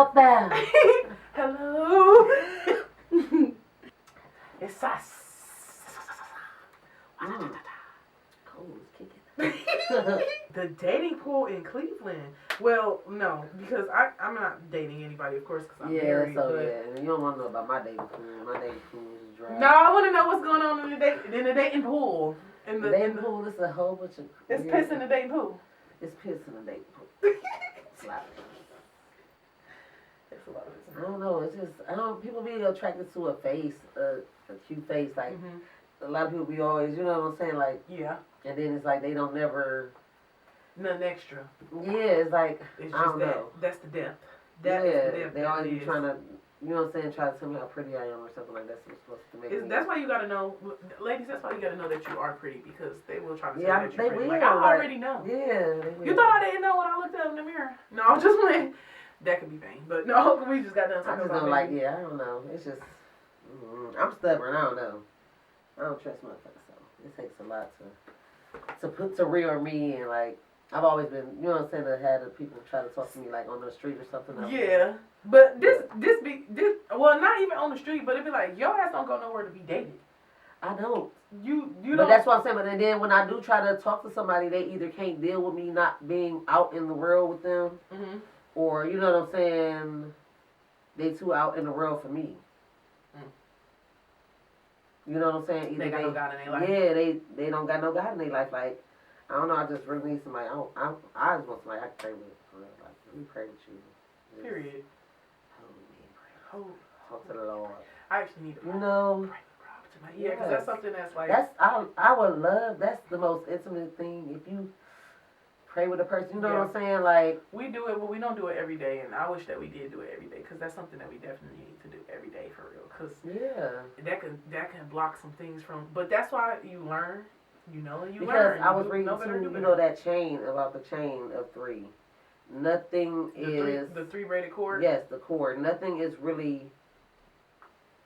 Down. Hello. It's us. Cold is kicking. The dating pool in Cleveland. Well, no, because I'm not dating anybody, of course, because I'm married. Yeah, you don't want to know about my dating pool. My dating pool is dry. No, I want to know what's going on in the dating pool. In the dating pool is a whole bunch of. It's piss in the dating pool. It's piss in the dating pool. Slap. It's a lot of piss. I don't know. It's just people be attracted to a face, a cute face. Like a lot of people be always, you know what I'm saying? Like yeah. And then it's like they don't never. Nothing extra. Yeah, it's like it's I don't that, know. That's the depth. They always be trying to, you know what I'm saying, try to tell me how pretty I am or something like that. So it's supposed to make me. That's why you gotta know, ladies. That's why you gotta know that you are pretty because they will try to tell you that you're pretty. Will, like I already know. Yeah. They will. You thought I didn't know when I looked at in the mirror? No, I'm just playing. That could be vain, but no, we just got done talking about. I don't know. It's just I'm stubborn. I don't know. I don't trust motherfuckers. So it takes a lot to rear me and like. I've always been, you know what I'm saying, I had people try to talk to me like on the street or something. Yeah, but this, well, not even on the street, but it'd be like, your ass don't go nowhere to be dated. I don't. You but don't. That's what I'm saying, but then when I do try to talk to somebody, they either can't deal with me not being out in the world with them, or, you know what I'm saying, they too out in the world for me. You know what I'm saying? Either they got no God in their life. Yeah, they don't got no God in their life, like. I don't know. I just really need somebody. I just want somebody I can pray with. Like, let me pray with you. Just period. Talk to the Lord. I actually need to pray. You know. Pray with Rob tonight. Yeah, because that's something that's like. I would love. That's the most intimate thing. If you pray with a person, you know what I'm saying? Like we do it, but we don't do it every day. And I wish that we did do it every day because that's something that we definitely need to do every day for real. Because that can block some things from. But that's why you learn. You know, you learn. Because I was reading too, you know that chain, about the chain of three. Nothing is... The three braided cord? Yes, the cord. Nothing is really...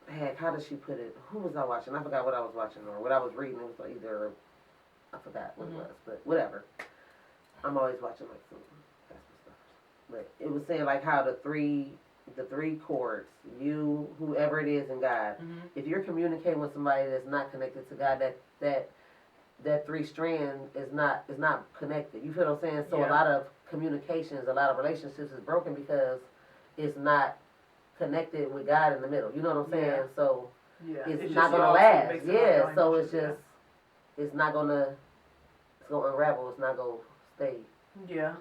Heck, how did she put it? Who was I watching? I forgot what I was watching or what I was reading. It was either... I forgot what it was, but whatever. I'm always watching like some gospel stuff. But it was saying like how the three chords, you, whoever it is, and God, if you're communicating with somebody that's not connected to God, that three strand is not connected. You feel what I'm saying? So a lot of communications, a lot of relationships is broken because it's not connected with God in the middle. You know what I'm saying? So it's not gonna last. Yeah. So it's just it's gonna unravel. It's not gonna stay. Yeah.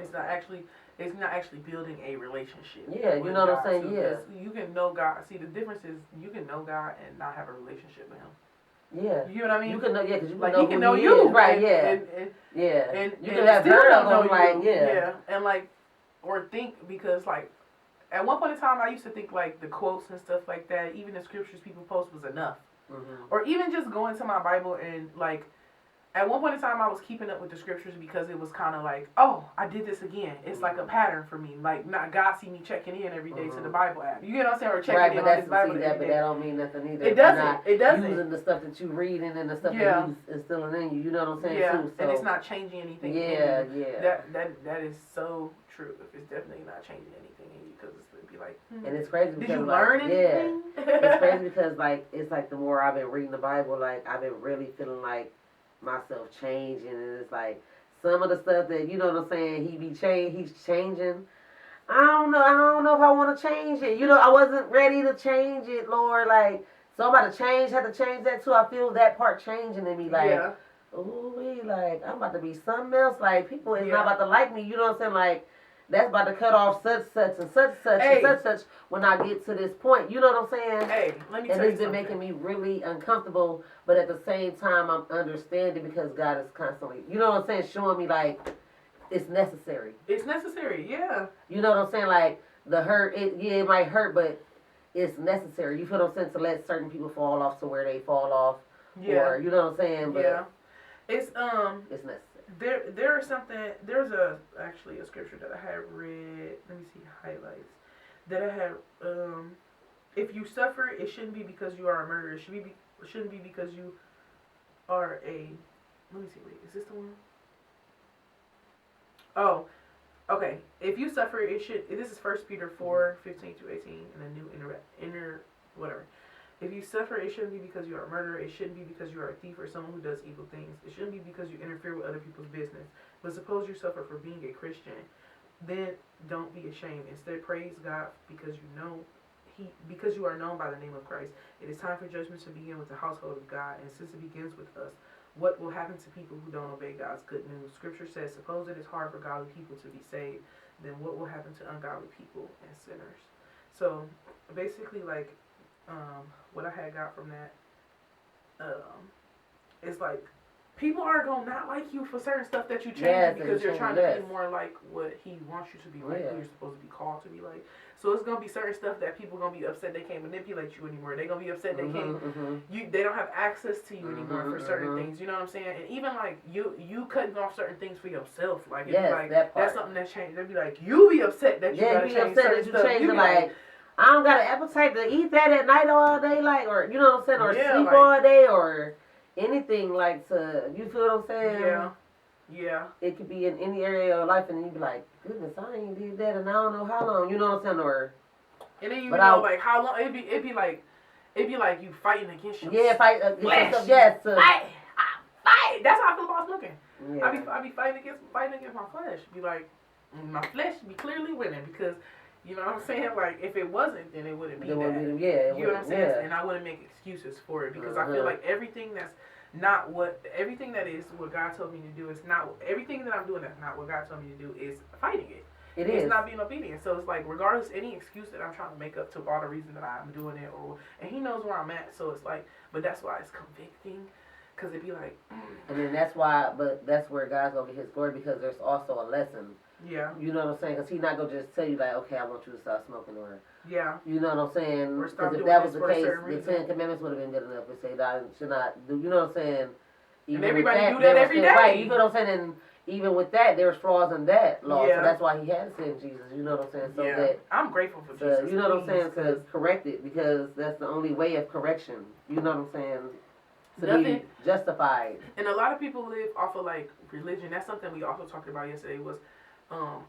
It's not actually building a relationship. Yeah, you know what I'm saying? Yeah. You can know God. See, the difference is you can know God and not have a relationship with Him. Yeah. You know what I mean? You can know, because you can like know he can know you. Is, right, and you can have heard of him, like, Yeah, and like, or think, because like, at one point in time, I used to think like the quotes and stuff like that, even the scriptures people post was enough. Or even just going to my Bible and like, at one point in time, I was keeping up with the scriptures because it was kind of like, oh, I did this again. It's like a pattern for me. Like, not God see me checking in every day to the Bible app. You get what I'm saying? Or checking in on his Bible every day. But that don't mean nothing either. It doesn't. It doesn't. Using the stuff that you reading and the stuff that he's instilling in you. You know what I'm saying? Yeah, too, so. And it's not changing anything in you. That is so true. It's definitely not changing anything in you because it'd be like, And it's crazy because, did you learn anything? It's crazy because, like, it's like the more I've been reading the Bible, like, I've been really feeling like myself changing, and it's like some of the stuff that, you know what I'm saying, he's changing. I don't know if I want to change it. You know, I wasn't ready to change it, Lord. Like, so I'm about to have to change that too. I feel that part changing in me, like, ooh, like, I'm about to be something else. Like, people is not about to like me. You know what I'm saying? Like, that's about to cut off such and such when I get to this point. You know what I'm saying? Hey, let me tell you something. And it's been making me really uncomfortable, but at the same time, I'm understanding because God is constantly, you know what I'm saying, showing me, like, it's necessary. It's necessary, yeah. You know what I'm saying? Like, the hurt, it might hurt, but it's necessary. You feel what I'm saying? To let certain people fall off to where they fall off. Yeah. Or, you know what I'm saying? But it's necessary. There's actually a scripture that I had read, let me see, highlights, that I had, if you suffer, it shouldn't be because you are a murderer, it shouldn't be because you are let me see, wait, is this the one? Oh, Okay, if you suffer, it should. This is 1 Peter 4:15 to 18 in the new inner whatever. If you suffer, it shouldn't be because you are a murderer. It shouldn't be because you are a thief or someone who does evil things. It shouldn't be because you interfere with other people's business. But suppose you suffer for being a Christian, then don't be ashamed. Instead, praise God because you are known by the name of Christ. It is time for judgment to begin with the household of God, and since it begins with us, what will happen to people who don't obey God's good news? Scripture says, suppose it is hard for godly people to be saved, then what will happen to ungodly people and sinners? So basically, like, what I had got from that is like, people are going to not like you for certain stuff that you change because you're trying to be more like what he wants you to be like, who you're supposed to be called to be like. So it's gonna be certain stuff that people gonna be upset they can't manipulate you anymore. They gonna be upset they can't. They don't have access to you anymore for certain things. You know what I'm saying? And even like you cutting off certain things for yourself. Like it'd be like that's something that changed. They'd be like you be upset that you gotta change certain stuff. You be like I don't got an appetite to eat that at night all day, like, or you know what I'm saying, or sleep all day, or anything like to. You feel what I'm saying? Yeah. Yeah. It could be in any area of life, and you'd be like, goodness, I ain't did that, and I don't know how long. You know what I'm saying? Or and then you know, like how long? It'd be like you fighting against yourself. Yeah, fight against yourself. Yes, fight. That's how I feel about smoking. Yeah. I be fighting against my flesh. Be like, my flesh be clearly winning because. You know what I'm saying? Like, if it wasn't, then it wouldn't be that. You know what I'm saying? Yeah. And I wouldn't make excuses for it because I feel like everything that is what God told me to do is not, everything that I'm doing that's not what God told me to do is fighting it. It's not being obedient. So it's like, regardless, any excuse that I'm trying to make up to all the reason that I'm doing it, and he knows where I'm at, so it's like, but that's why it's convicting. Because it'd be like, And then that's why, but that's where God's going to get his glory because there's also a lesson. Yeah. You know what I'm saying? Because he's not going to just tell you, like, okay, I want you to stop smoking or. Yeah. You know what I'm saying? Because if that was the case, the 10 Commandments would have been good enough to say that I should not do. You know what I'm saying? Even and everybody do that every day. Right. You know what I'm saying? And even with that, there's flaws in that law. Yeah. So that's why he had to send Jesus. You know what I'm saying? So that I'm grateful for Jesus. You know what I'm saying? To correct it because that's the only way of correction. You know what I'm saying? To be justified. And a lot of people live off of like religion. That's something we also talked about yesterday was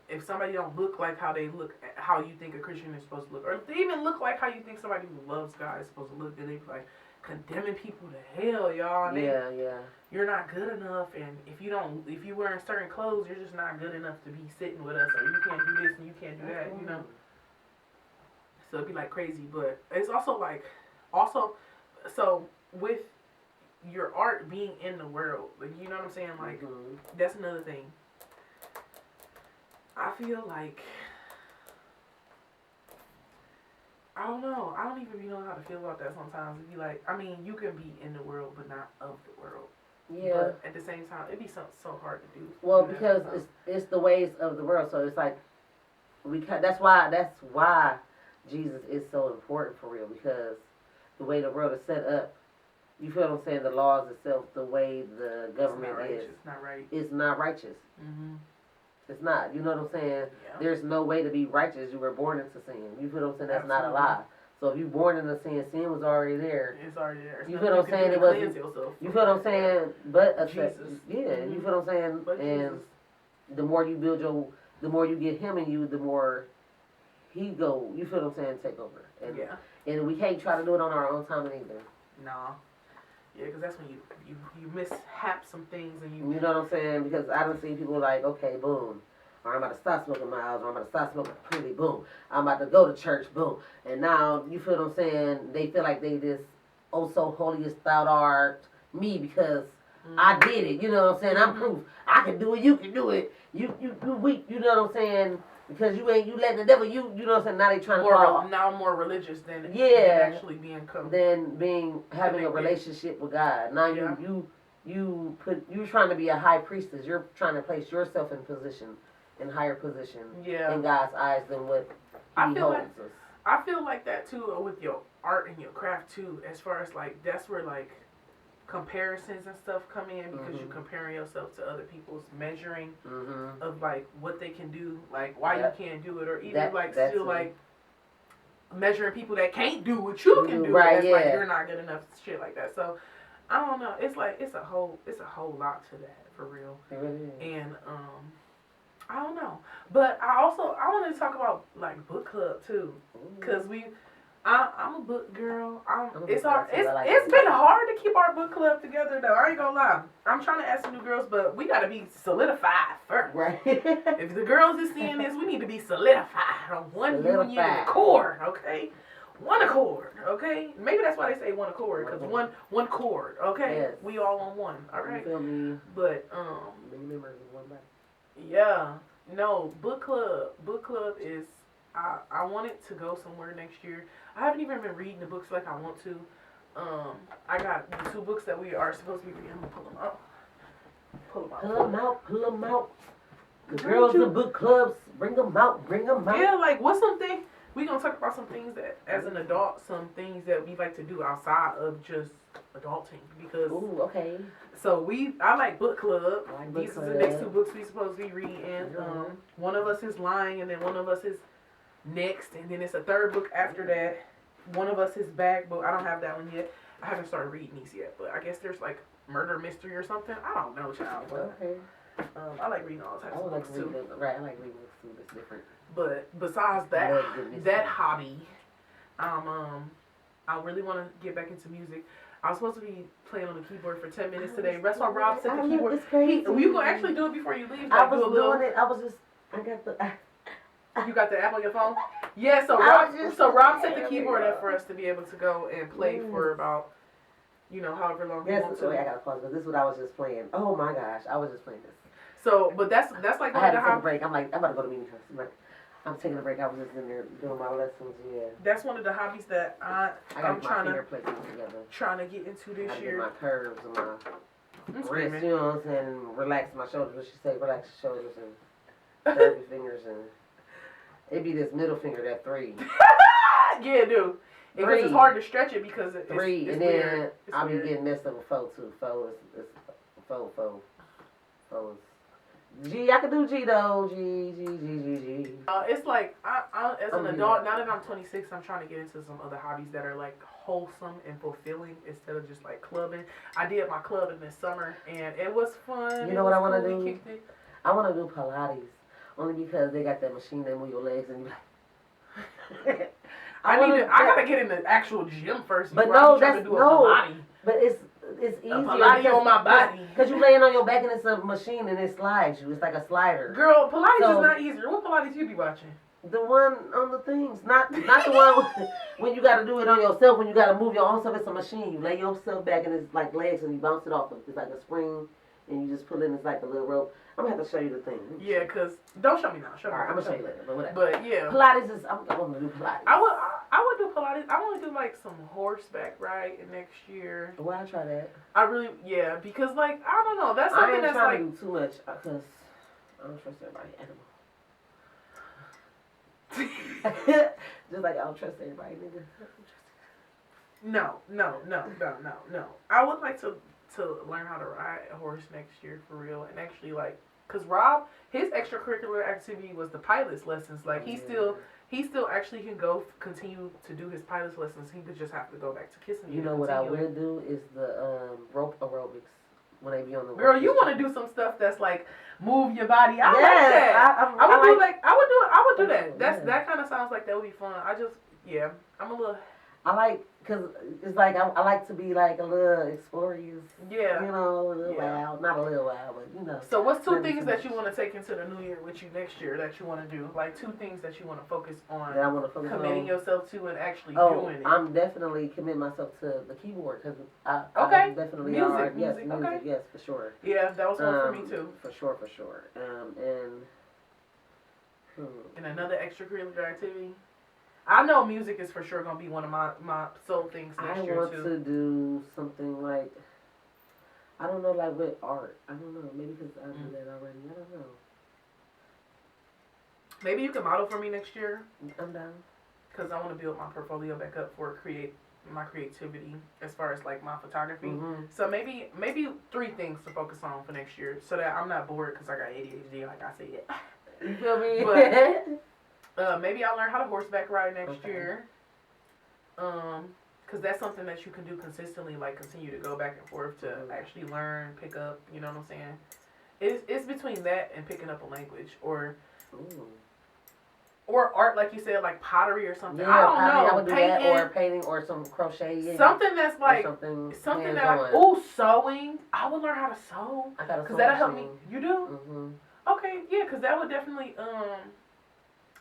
if somebody don't look like how they look, how you think a Christian is supposed to look, or if they even look like how you think somebody who loves God is supposed to look, then they be like condemning people to hell, y'all. And you're not good enough, and if you wearing certain clothes, you're just not good enough to be sitting with us, or you can't do this and you can't do that, you know. So it'd be like crazy, but it's also like, so with your art being in the world, like, you know what I'm saying? Like, that's another thing. I feel like, I don't know. I don't even know how to feel about that sometimes. It'd be like, I mean, you can be in the world, but not of the world. Yeah. But at the same time, it'd be so hard to do. Well, because it's the ways of the world. So it's like, that's why Jesus is so important for real. Because the way the world is set up, you feel what I'm saying? The laws itself, the way the government is. It's not right. It's not righteous. Mm-hmm. It's not. You know what I'm saying? Yeah. There's no way to be righteous. You were born into sin. You feel what I'm saying? That's not a lie. So if you're born into sin was already there. It's already there. You feel what I'm saying? It was. You feel what I'm saying? But Jesus. Yeah. Mm-hmm. You feel what I'm saying? But and Jesus. The more you build the more you get him in you, the more he go. You feel what I'm saying? Take over. And, and we can't try to do it on our own time either. No. Yeah, because that's when you mishap some things and you know what I'm saying? Because I don't see people like, okay, boom, or I'm about to stop smoking miles, or I'm about to stop smoking completely, boom. I'm about to go to church, boom. And now, you feel what I'm saying? They feel like they this oh so holiest thou art me because I did it. You know what I'm saying? I'm proof. I can do it. You can do it. You weak. You know what I'm saying? Because you letting the devil, you know what I'm saying? Now they trying to now more religious than actually having a relationship with God. Now you're trying to be a high priestess. You're trying to place yourself in higher position in God's eyes than what he holds us. I feel like that too with your art and your craft too, as far as like that's where like comparisons and stuff come in because you're comparing yourself to other people's measuring of like what they can do, like why you can't do it, or even like measuring people that can't do what you can do. Right, like you're not good enough, shit like that. So I don't know. It's like it's a whole lot to that for real. It really is. And I don't know. But I wanted to talk about like book club too, cause I'm a book girl. It's hard. It's been hard to keep our book club together though. I ain't gonna lie. I'm trying to add some new girls, but we gotta be solidified first. Right. If the girls is seeing this, we need to be solidified on one union accord. Okay. One accord, okay? Maybe that's why they say one accord, because one chord, okay? Yes. We all on one, all right? You feel me? But, yeah, no, book club is, I want it to go somewhere next year. I haven't even been reading the books like I want to. I got the 2 books that we are supposed to be reading. I'm going to pull them out. Pull them out. The girls in book clubs, bring them out. Yeah, like, what's something... We're going to talk about some things that, as an adult, some things that we like to do outside of just adulting. Because, ooh, okay. So, I like book club. These are the next 2 books we supposed to be reading. One of us is lying, and then one of us is next. And then it's a 3rd book after that. One of us is back, but I don't have that one yet. I haven't started reading these yet. But I guess there's like murder mystery or something. I don't know, child. But, okay. I like reading all types of books, too. Right, I like reading books, too. It's different. But besides that hobby, I really want to get back into music. I was supposed to be playing on the keyboard for 10 minutes today. That's why Rob set the keyboard. It's crazy. You gonna actually do it before you leave? I was doing it. I got the. You got the app on your phone? Yeah. So Rob set the keyboard up for us to be able to go and play for about, however long we want to. I gotta pause, but this is what I was just playing. Oh my gosh, I was just playing this. So, but that's like I had to take a break. I'm about to go to meeting. I'm taking a break. I was just in there doing my lessons. Yeah. That's one of the hobbies that I'm trying to get into this year. Get my curves and my wrists, and relax my shoulders. What she say? Relax your shoulders and curve your fingers, and it be this middle finger, that 3. Yeah, dude. Because it's hard to stretch it because it's 3, it's and weird. then I'll be getting messed up with 4 too. 4 is 4 is. G, I can do G though. G. It's like as an adult, now that I'm 26, I'm trying to get into some other hobbies that are like wholesome and fulfilling instead of just like clubbing. I did my clubbing this summer and it was fun. You know what I want to do? I want to do Pilates only because they got that machine that move your legs and you like. I gotta get in the actual gym first. But no, that's Pilates. But it's easier. Pilates on my body. Because you're laying on your back and it's a machine and it slides you. It's like a slider. Girl, Pilates is not easier. What Pilates you be watching? The one on the things. Not the one when you got to do it on yourself, when you got to move your own stuff. It's a machine. You lay yourself back and it's like legs and you bounce it off. It's like a spring and you just pull in. It's like a little rope. I'm going to have to show you the thing. Yeah, because don't show me now. Show me. All right, I'm going to show you later. But whatever. But yeah. Pilates is, I want to do Pilates. I would do Pilates. I want to do like some horseback riding next year. Well, I'll try that. Because like, I don't know. That's something that's like. I ain't trying to do too much because I don't trust everybody. Animal. Just like I don't trust everybody, nigga. No. I would like to learn how to ride a horse next year for real, and actually like, cause Rob, his extracurricular activity was the pilot's lessons. Like he still actually can continue to do his pilot's lessons. He just have to go back to kissing. You know what I will do is the rope aerobics when they be on the. Girl, you want to do some stuff that's like move your body. I like that. I would do that. That kind of sounds like that would be fun. I'm a little. I like, cause it's like I like to be like a little explorers. Yeah. You know, a little wild, not a little wild, but you know. So what's 2 things that you want to take into the new year with you next year that you want to do? Like 2 things that you want to focus on. That I want to focus committing yourself to and actually doing it. I'm definitely committing myself to the keyboard because I definitely music. Yes, music, yes, for sure. Yeah, that was one for me too. For sure. And another extracurricular activity. I know music is for sure gonna be one of my soul things next year too. I want to do something like, I don't know, like with art. I don't know, maybe because I do that already. I don't know. Maybe you can model for me next year. I'm down. Because I want to build my portfolio back up for my creativity as far as like my photography. Mm-hmm. So maybe 3 things to focus on for next year so that I'm not bored because I got ADHD, like I said. You feel me? But maybe I'll learn how to horseback ride next year. Because that's something that you can do consistently, like continue to go back and forth to actually learn, pick up, you know what I'm saying? It's between that and picking up a language or Ooh. or art, like you said, like pottery or something. Yeah, I don't pottery, know. I would do Painting, that, or painting, or some crochet. something that's like something that hands-on. like sewing. I would learn how to sew I got a because sewing that'll help me. machine. You do? Mm-hmm. Okay, yeah, because that would definitely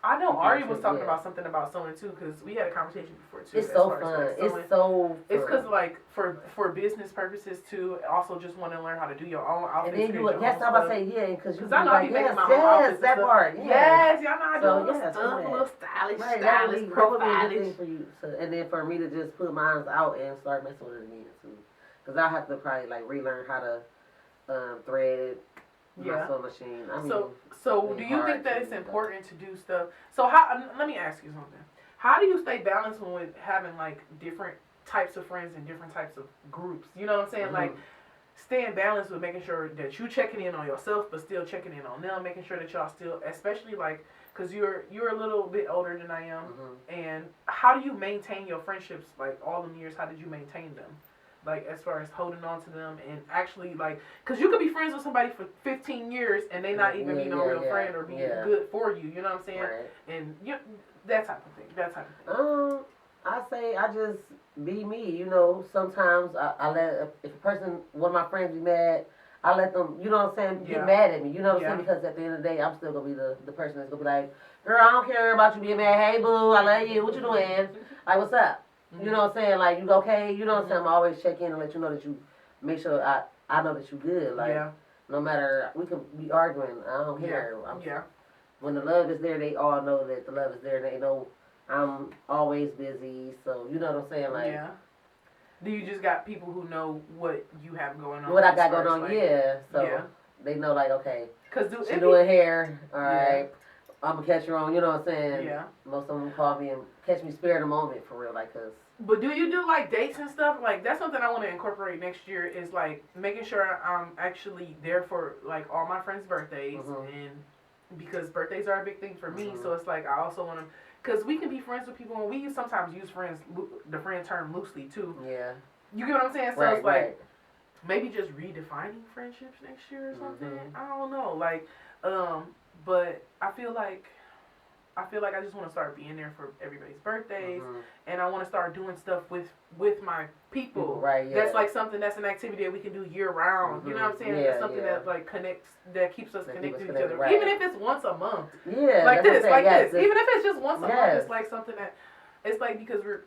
I know Ari was talking about something about sewing too, because we had a conversation before too. It's so fun. It's so fun. It's because like for business purposes too. Also, just want to learn how to do your own outfits. And then you would, yes, I'm about to say yeah, because I know I be making my own outfits. That part. Yeah. Yes, y'all know I do So, a little yes, stuff, a little stylish, right, stylish, that would be a good profiles. thing for you. So, and then for me to just put mine out and start messing with it again too, because I'll have to probably like relearn how to thread it. My sewing machine. I mean, so do you think that it's important to do stuff? So how? Let me ask you something. How do you stay balanced with having like different types of friends and different types of groups? You know what I'm saying? Mm-hmm. Like staying balanced with making sure that you checking in on yourself, but still checking in on them, making sure that y'all still, especially like, cause you're a little bit older than I am, and how do you maintain your friendships like all them years? How did you maintain them? Like, as far as holding on to them and actually, like, because you could be friends with somebody for 15 years and they not even be no real friend or be good for you, you know what I'm saying? Right. And that type of thing, I say I just be me, you know. Sometimes I let, if a person, one of my friends be mad, I let them, you know what I'm saying, get mad at me, you know what I'm saying? Because at the end of the day, I'm still going to be the person that's going to be like, girl, I don't care about you being mad. Hey, boo, I love you. What you doing? Like, what's up? You know what I'm saying? Like, you okay? You know what I'm saying? I'm always check in and let you know that you, make sure I know that you good. Like, no matter, we could be arguing. I don't care. When the love is there, they all know that the love is there. They know I'm always busy. So, you know what I'm saying? Like, do you just got people who know what you have going on? What I got going on, like, So, they know, like, okay, she doing hair. All right. I'm going to catch her on, you know what I'm saying? Yeah. Most of them call me and catch me spare the moment for real, like, cause. But do you do, like, dates and stuff? Like, that's something I want to incorporate next year is, like, making sure I'm actually there for, like, all my friends' birthdays. And because birthdays are a big thing for me, so it's like I also want to, because we can be friends with people and we sometimes use the friend term loosely, too. Yeah. You get what I'm saying? So it's like, maybe just redefining friendships next year or something. I don't know. Like, but I feel like I just want to start being there for everybody's birthdays, and I want to start doing stuff with my people. Right. Yeah. That's like something that's an activity that we can do year round. You know what I'm saying? It's something that like connects, that keeps us connected to each other, even if it's once a month. Yeah. Like this, even if it's just once a month, it's like something that it's like because we're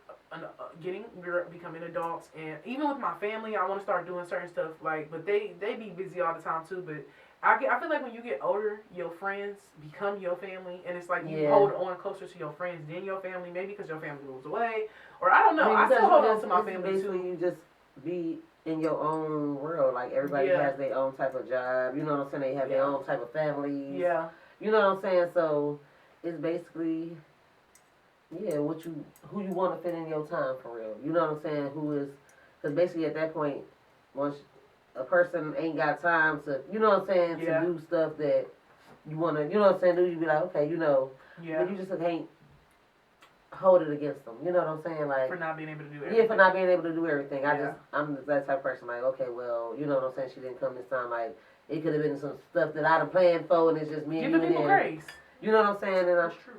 becoming adults, and even with my family, I want to start doing certain stuff. Like, but they be busy all the time too, but. I feel like when you get older, your friends become your family, and it's like you hold on closer to your friends than your family, maybe because your family moves away, or I don't know. I still hold on to my family basically too. You just be in your own world. Like, everybody has their own type of job. You know what I'm saying? They have their own type of families. Yeah. You know what I'm saying? So it's basically, who you want to fit in your time for real. You know what I'm saying? Because basically at that point, once a person ain't got time to, you know what I'm saying, to do stuff that you want to, you know what I'm saying, you be like, okay, you know, but you just can't hold it against them, you know what I'm saying, like. For not being able to do everything. Yeah, for not being able to do everything. I'm that type of person, like, okay, well, you know what I'm saying, she didn't come this time, like, it could have been some stuff that I'd have planned for, and it's just me and you. Give the people grace. You know what I'm saying, and that's true.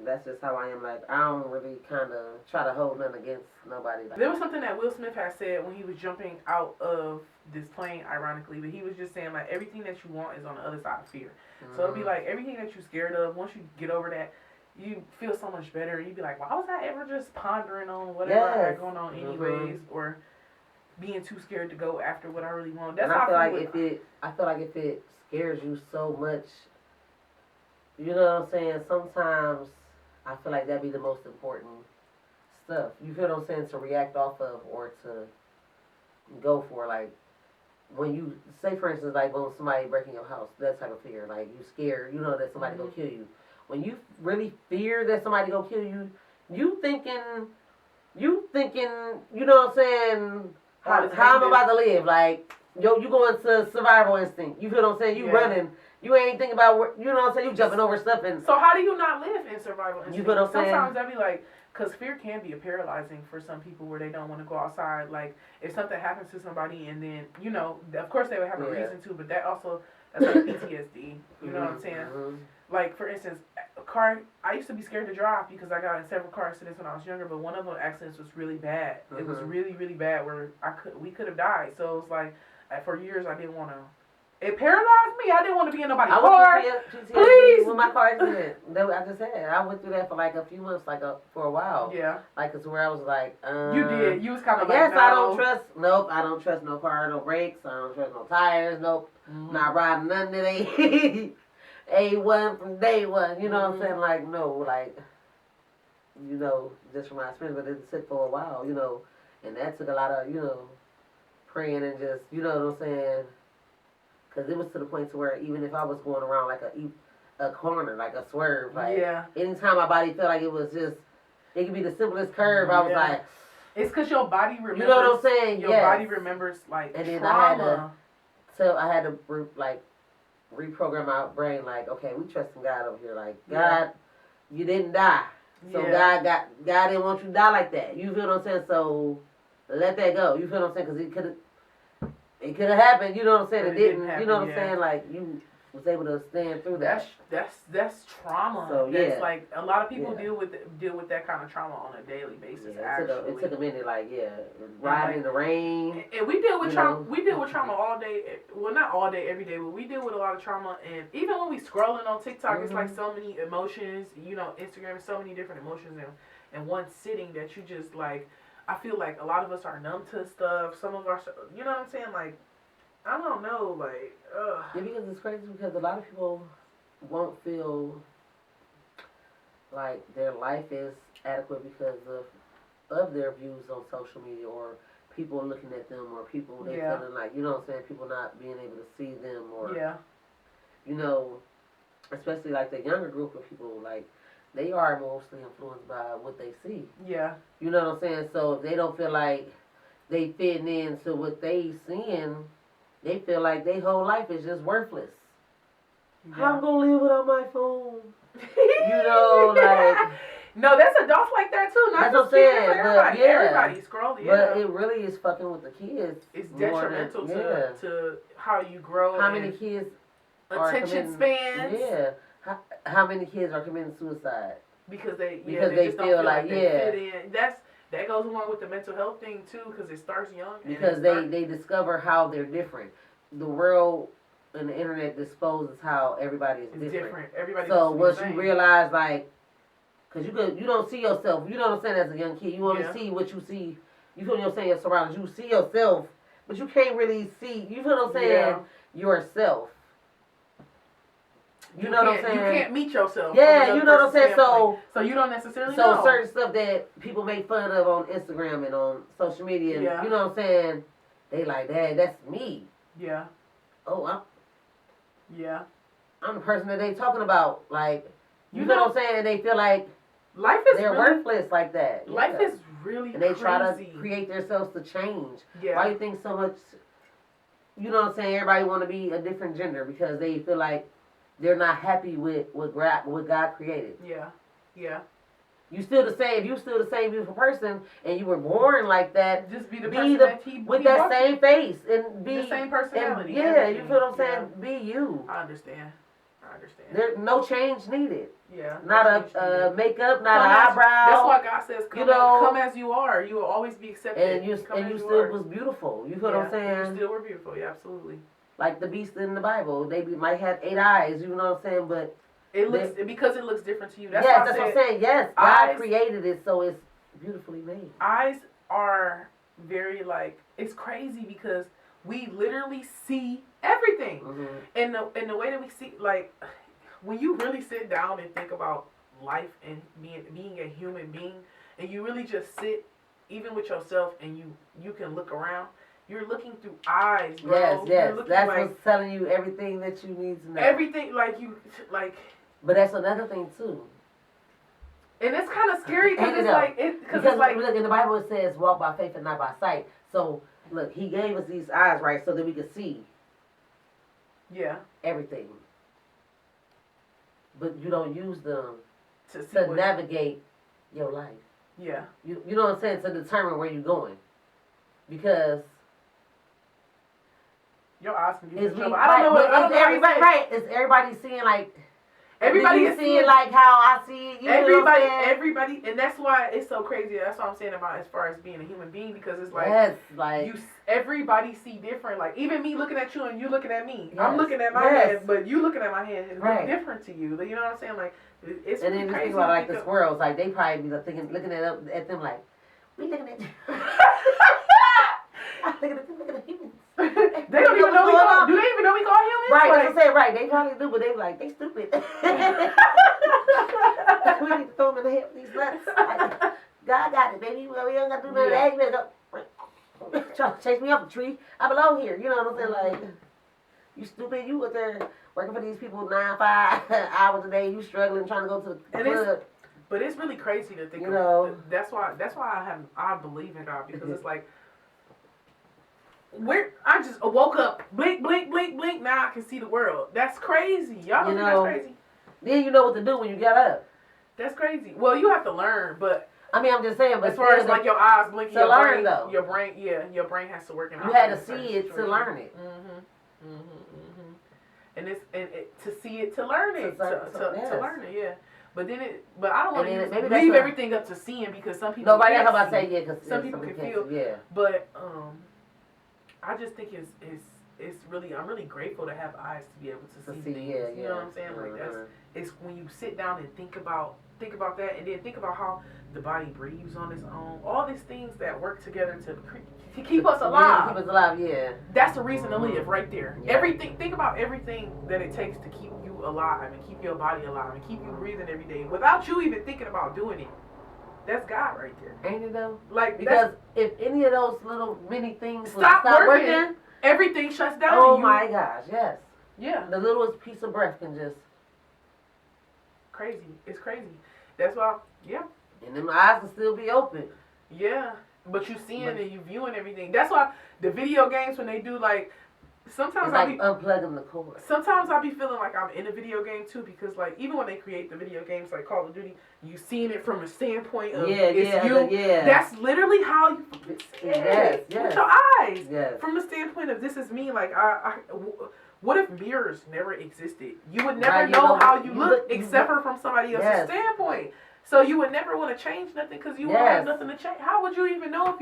That's just how I am. Like, I don't really kind of try to hold nothing against nobody. There was something that Will Smith had said when he was jumping out of this plane, ironically, but he was just saying, like, everything that you want is on the other side of fear. So it'll be like, everything that you're scared of, once you get over that, you feel so much better. You'd be like, why was I ever just pondering on whatever I had going on anyways, or being too scared to go after what I really want. That's how I feel like if it scares you so much, you know what I'm saying? Sometimes I feel like that'd be the most important stuff. You feel what I'm saying? To react off of or to go for. Like, when you, say for instance, like when somebody breaking your house, that type of fear. Like, you scared, you know that somebody gonna kill you. When you really fear that somebody gonna kill you, you thinking, you know what I'm saying, how I'm about to live. Like, you going to survival instinct. You feel what I'm saying? You running. You ain't thinking about where, you know what I'm saying? You jumping over stuff and. So how do you not live in survival instinct? You feel what I'm saying? Sometimes I be like, because fear can be paralyzing for some people where they don't want to go outside. Like, if something happens to somebody and then, you know, of course they would have a reason to, but that's like PTSD. You know what I'm saying? Mm-hmm. Like, for instance, I used to be scared to drive because I got in several car accidents when I was younger, but one of those accidents was really bad. It was really, really bad where we could have died. So it was like, for years I didn't want to. It paralyzed me. I didn't want to be in nobody's car. Please. With my car accident, I just said I went through that for like a few months, for a while. Yeah. Like it's where I was like, you did. You was kind of like, yes, no. I don't trust. Nope, I don't trust no car, no brakes. I don't trust no tires. Nope, not riding nothing that ain't A1 from day one. You know what I'm saying? Like no, like you know, just from my experience, but it took for a while, you know, and that took a lot of praying and just what I'm saying. Because it was to the point to where even if I was going around like a corner, like a swerve, like anytime my body felt like it was just, it could be the simplest curve, I was like. It's because your body remembers. You know what I'm saying? Your body remembers like and then trauma. I had to like reprogram my brain like, okay, we trusting God over here. Like, God, you didn't die. So God didn't want you to die like that. You feel what I'm saying? So let that go. You feel what I'm saying? Because it could have happened, you know what I'm saying? It didn't happen, you know what I'm saying? Like, you was able to stand through that. That's trauma. So, that's like, a lot of people deal with that kind of trauma on a daily basis, actually. It took a minute, like, riding in the rain. And we deal with trauma. We deal with trauma all day. Well, not all day, every day, but we deal with a lot of trauma. And even when we scrolling on TikTok, it's like so many emotions, Instagram, so many different emotions in one sitting that you just, like, I feel like a lot of us are numb to stuff. Some of us, you know what I'm saying? Like, I don't know, like, ugh. Yeah, because it's crazy because a lot of people won't feel like their life is adequate because of their views on social media or people looking at them or people they feeling like, you know what I'm saying, people not being able to see them or, especially like the younger group of people, like, they are mostly influenced by what they see. Yeah. You know what I'm saying? So if they don't feel like they fitting into what they seeing, they feel like their whole life is just worthless. Yeah. How I'm gonna live without my phone? Like no, that's adults like that too. Not just kids, everybody. Everybody scroll. But it really is fucking with the kids. It's detrimental to how you grow. How many kids? Attention spans. Yeah. How many kids are committing suicide? Because they just feel like they fit in. That goes along with the mental health thing too, because it starts young. Because they discover how they're different. The world and the internet exposes how everybody is different. Everybody. So once you realize, like, because you don't see yourself. You know what I'm saying? As a young kid, you only see what you see. You feel what I'm saying? Your surroundings. You see yourself, but you can't really see. You feel what I'm saying? Yourself. You know what I'm saying? You can't meet yourself. Yeah, you know what I'm saying? So you don't necessarily know. So certain stuff that people make fun of on Instagram and on social media, and you know what I'm saying? They like, Dad, that's me. Yeah. Oh, I'm the person that they talking about. Like, you know what I'm saying? They feel like they're worthless like that. Life is really and they crazy. try to create themselves to change. Yeah. Why you think so much, you know what I'm saying? Everybody want to be a different gender because they feel like they're not happy with what God created. Yeah, yeah. You still the same. If you still the same beautiful person, and you were born like that, just be the person with that same face and be the same personality. Yeah, you feel what I'm saying? Be you. I understand. There's no change needed. Yeah. Not a makeup, not an eyebrow. That's why God says, come as you are. You will always be accepted. And you still was beautiful. You feel what I'm saying? You still were beautiful. Yeah, absolutely. Like the beast in the Bible, they might have 8 eyes. You know what I'm saying? But because it looks different to you. That's what I'm saying. Yes, God created it, so it's beautifully made. Eyes are very it's crazy because we literally see everything, and the way that we see, when you really sit down and think about life and being a human being, and you really just sit even with yourself, and you can look around. You're looking through eyes, bro. Yes. That's what's telling you everything that you need to know. Everything, But that's another thing too. And it's kind of scary because look, in the Bible it says walk by faith and not by sight. So look, He gave us these eyes, right, so that we could see. Yeah. Everything. but you don't use them to navigate your life. Yeah. You know what I'm saying? To determine where you're going. Because your eyes can get in trouble. Right, I don't know what everybody right. Is everybody seeing like everybody is seeing like how I see it? You know what I'm saying? Everybody, and that's why it's so crazy. That's what I'm saying about as far as being a human being, because it's like, yes, like everybody see different. Like even me looking at you and you looking at me. Yes, I'm looking at my hand, but you looking at my hand is right. different to you. You know what I'm saying? Like it's and really then crazy. Think about like the squirrels. Like they probably be thinking, looking at them like, we looking at you. Look at the humans. They don't even know we call. Do they even know we call humans? Right, like, that's what I'm saying. Right, they probably do, but they like they stupid. We need to throw them in the head with these nuts. Like, God got it, baby. Well, we don't got to do none of that. You better go try to chase me off the tree. I belong here. You know what I'm saying? Like, you stupid. You out there working for these people 9-5 hours a day. You struggling trying to go to the club. But it's really crazy to think. That's why I believe in God, because it's like. I just woke up, blink, blink, blink, blink. Now I can see the world. That's crazy. Y'all think that's crazy? Then you know what to do when you get up. That's crazy. Well, you have to learn, but I mean, I'm just saying. But as far as like your eyes blinking, your brain has to work. You had to see it to learn it. And to see it to learn it, to learn it, yeah. But I don't want to leave everything up to seeing, because some people. Nobody how about say because some people can feel. Yeah. But I just think it's really, I'm really grateful to have eyes to be able to see things. Yeah, you know what I'm saying? Like it's when you sit down and think about that, and then think about how the body breathes on its own. All these things that work together to keep us alive. Keep us alive, yeah. That's the reason to live right there. Yeah. Think about everything that it takes to keep you alive and keep your body alive and keep you breathing every day without you even thinking about doing it. That's God right there. Ain't it though? Like, because if any of those little mini things stop working, everything shuts down. Oh my gosh, yes. Yeah. The littlest piece of breath can just crazy. It's crazy. That's why, yeah. And them eyes will still be open. Yeah. But you seeing and you viewing everything. That's why the video games, when they do like, sometimes I be unplugging the cord. Sometimes I be feeling like I'm in a video game too, because like even when they create the video games like Call of Duty, you seeing it from a standpoint of yeah. That's literally how you see it with your eyes. Yes. From the standpoint of this is me. Like what if mirrors never existed? You would never know how you look except for from somebody else's standpoint. So you would never want to change nothing because you won't have nothing to change. How would you even know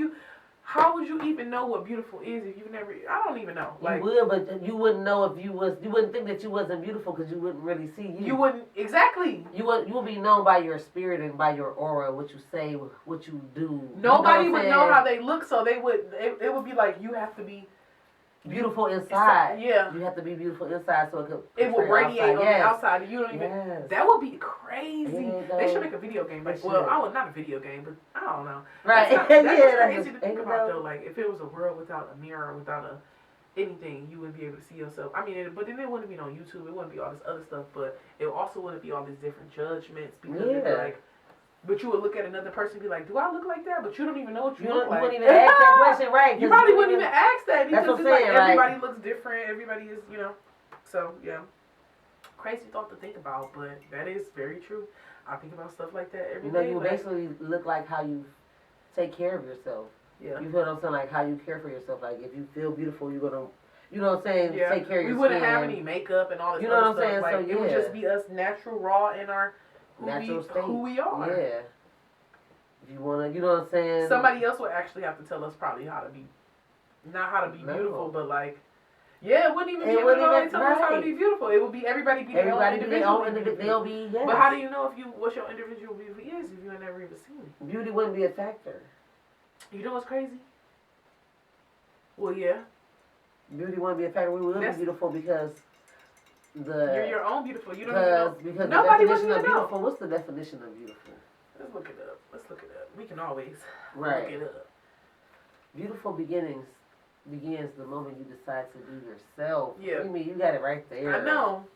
How would you even know what beautiful is if you never? I don't even know. Like, you would, but you wouldn't know if you was. You wouldn't think that you wasn't beautiful because you wouldn't really see you. You wouldn't exactly. You would be known by your spirit and by your aura, what you say, what you do. Nobody would know how they look, so they would. It would be like you have to be beautiful inside. Yeah. You have to be beautiful inside so it will radiate on the outside. You don't even. Yes. That would be crazy. They should make a video game. Like, well, I would not a video game, but I don't know. Right. That's crazy to think about though. Like if it was a world without a mirror, without anything, you wouldn't be able to see yourself. I mean, but then it wouldn't be on YouTube. It wouldn't be all this other stuff. But it also wouldn't be all these different judgments because it'd be like. But you would look at another person and be like, do I look like that? But you don't even know what you look like. You wouldn't even ask that question, right? You probably wouldn't even ask that because it's like everybody looks different. Everybody is, So, yeah. Crazy thought to think about, but that is very true. I think about stuff like that every day. You basically look like how you take care of yourself. Yeah. You feel what I'm saying? Like how you care for yourself. Like if you feel beautiful, you're going to, you know what I'm saying? Yeah. Take care of your skin. We wouldn't have any makeup and all this other stuff. Saying? Like, so, it would just be us natural, raw in our... natural state. Who we are. Yeah. If you want to, you know what I'm saying? Somebody else would actually have to tell us probably how to be, not how to be beautiful, but like, it wouldn't even be able to tell us how to be beautiful. It would be everybody be their own individual. They'll be, yes. But how do you know what your individual beauty is if you have never even seen it? Beauty wouldn't be a factor. You know what's crazy? Well, yeah. Beauty wouldn't be a factor. We would be beautiful because you're your own beautiful. You don't even know. Because nobody the definition of beautiful. Know. What's the definition of beautiful? Let's look it up. We can always look it up. Beautiful begins the moment you decide to do yourself. Yeah. I mean, you got it right there. I know.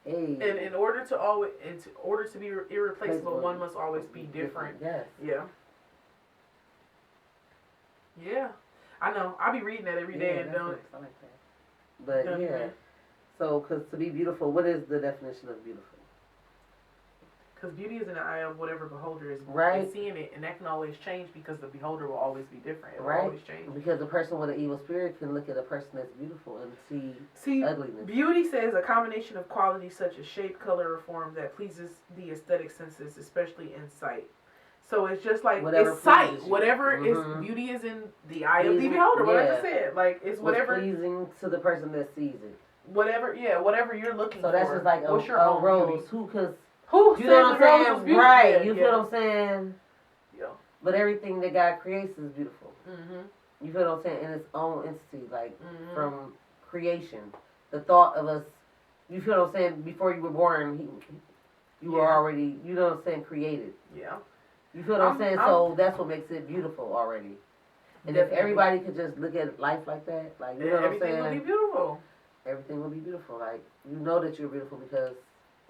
Hey. And in order to be irreplaceable, one must always be different. Yes. Yeah. Yeah. I know. I be reading that every day and don't. Nice. I like that. But So, because to be beautiful, what is the definition of beautiful? Because beauty is in the eye of whatever beholder is seeing it, and that can always change because the beholder will always be different. It will always change. Because a person with an evil spirit can look at a person that's beautiful and see ugliness. Beauty says a combination of qualities such as shape, color, or form that pleases the aesthetic senses, especially in sight. So it's just like it's sight. Whatever is beauty is in the eye of the beholder. What I just said, like it's whatever pleasing to the person that sees it. Whatever you're looking for. So that's just like a rose. Who you know what I'm saying? Right. You feel what I'm saying? Yeah. But everything that God creates is beautiful. You feel what I'm saying? In its own entity, like from creation, the thought of us. You feel what I'm saying? Before you were born, you were already. You know what I'm saying? Created. Yeah. You feel what I'm saying? So that's what makes it beautiful already. And if everybody could just look at life like that, like you know what I'm saying? Everything would be beautiful. Everything will be beautiful. Like you know that you're beautiful because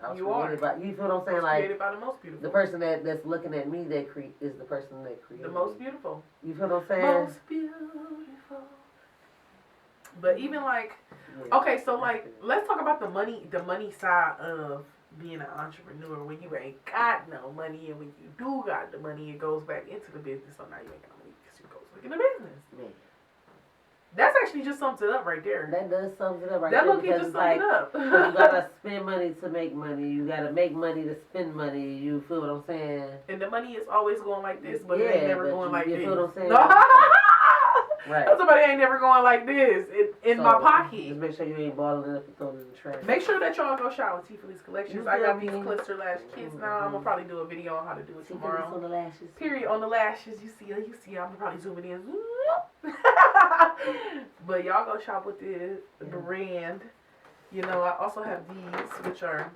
I was created by. You feel what I'm saying? Like created by the most beautiful. The person that's looking at me is the person that created the most beautiful. You feel what I'm saying? Most beautiful. But even like, okay, so like let's talk about the money side of being an entrepreneur. When you ain't got no money, and when you do got the money, it goes back into the business. So now you ain't got no money because you go back in the business. Man. That's actually just sums it up right there. That does sums it up right there. That look just sums it up. You gotta spend money to make money. You gotta make money to spend money. You feel what I'm saying? And the money is always going like this, but it ain't never going like this. You feel what I'm saying? No. Right. Somebody ain't never going like this in my pocket. Just make sure you ain't balling it up and throwing it in the trash. Make sure that y'all go shop with Felice Collections. I got these clister lash kits now. I'm gonna probably do a video on how to do it tomorrow. On the lashes. Period on the lashes. You see. I'm gonna probably zoom it in. But y'all go shop with the brand. You know, I also have these, which are,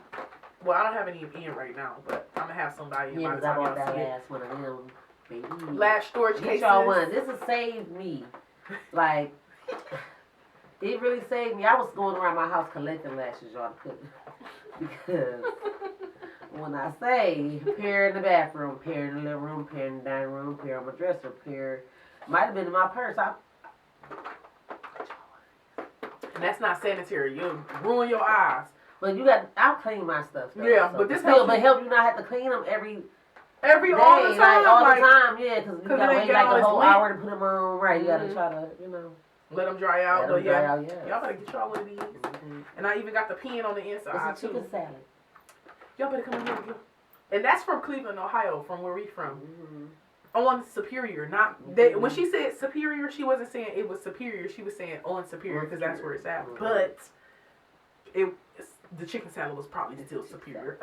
well, I don't have any in right now, but I'm gonna have somebody in by the time y'all see it. Last one of them, baby. Lash storage cases. Get y'all one. This has saved me. Like, it really saved me. I was going around my house collecting lashes, y'all, because when I say pair in the bathroom, pair in the living room, pair in the dining room, pair on my dresser, pair might have been in my purse. And that's not sanitary. You'll ruin your eyes. But I'll clean my stuff. Though, yeah, so. but this help you not have to clean them every day, all the time. All the time, yeah, because you gotta wait like a whole hour to put them on. Right, you gotta try to, let them dry out. Y'all better get y'all one of these. And I even got the pen on the inside too. It's a chicken salad. Y'all better come in here. And that's from Cleveland, Ohio, from where we from. On Superior, not when she said Superior, she wasn't saying it was Superior. She was saying on Superior because that's where it's at. But the chicken salad was probably still Superior.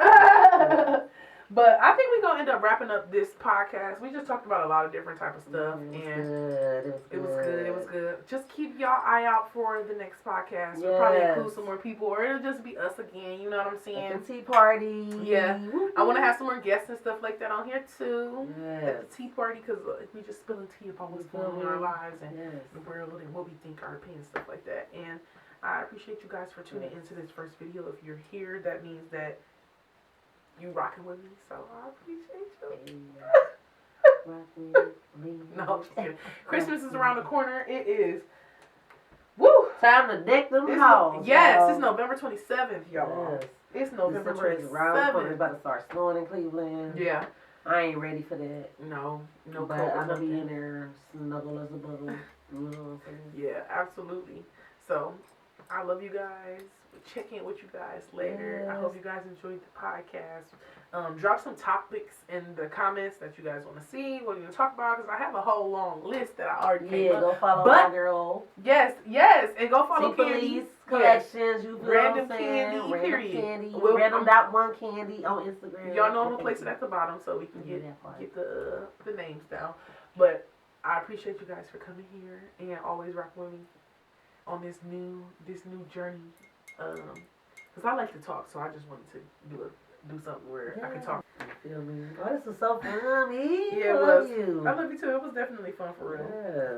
But I think we're gonna end up wrapping up this podcast. We just talked about a lot of different type of stuff, and it was good. Just keep y'all eye out for the next podcast. We'll probably include some more people, or it'll just be us again. You know what I'm saying? At the tea party. Yeah, I want to have some more guests and stuff like that on here too. Yes. At the tea party, because we just spilling tea about what's going on in our lives and the world and what we think, our opinions, stuff like that. And I appreciate you guys for tuning into this first video. If you're here, that means that you rocking with me, so I appreciate you. No, I'm just kidding. Christmas is around the corner. It is. Woo! Time to deck them halls. Yes, it's November 27th, y'all. Yes. It's November 27th. It's about to start snowing in Cleveland. Yeah. I ain't ready for that. No but I'm gonna be in there snuggle as a bubble. You know what I'm saying? Yeah, absolutely. So, I love you guys. Check in with you guys later. Yes. I hope you guys enjoyed the podcast. Drop some topics in the comments that you guys want to see, what you're going to talk about, because I have a whole long list that I already came up. Go follow my girl. Yes, and go follow Candy. Collections, you feel Random what I'm Candy, saying? period. Candy, Random.1 Candy on Instagram. Y'all know I'm going to place it at the bottom so we can get the names down. But I appreciate you guys for coming here and always rocking with me on this new journey. Because I like to talk, so I just wanted to do something where I can talk. You feel me? Oh, this was so fun, me. Yeah, it was. I love you too. It was definitely fun for real. Yes.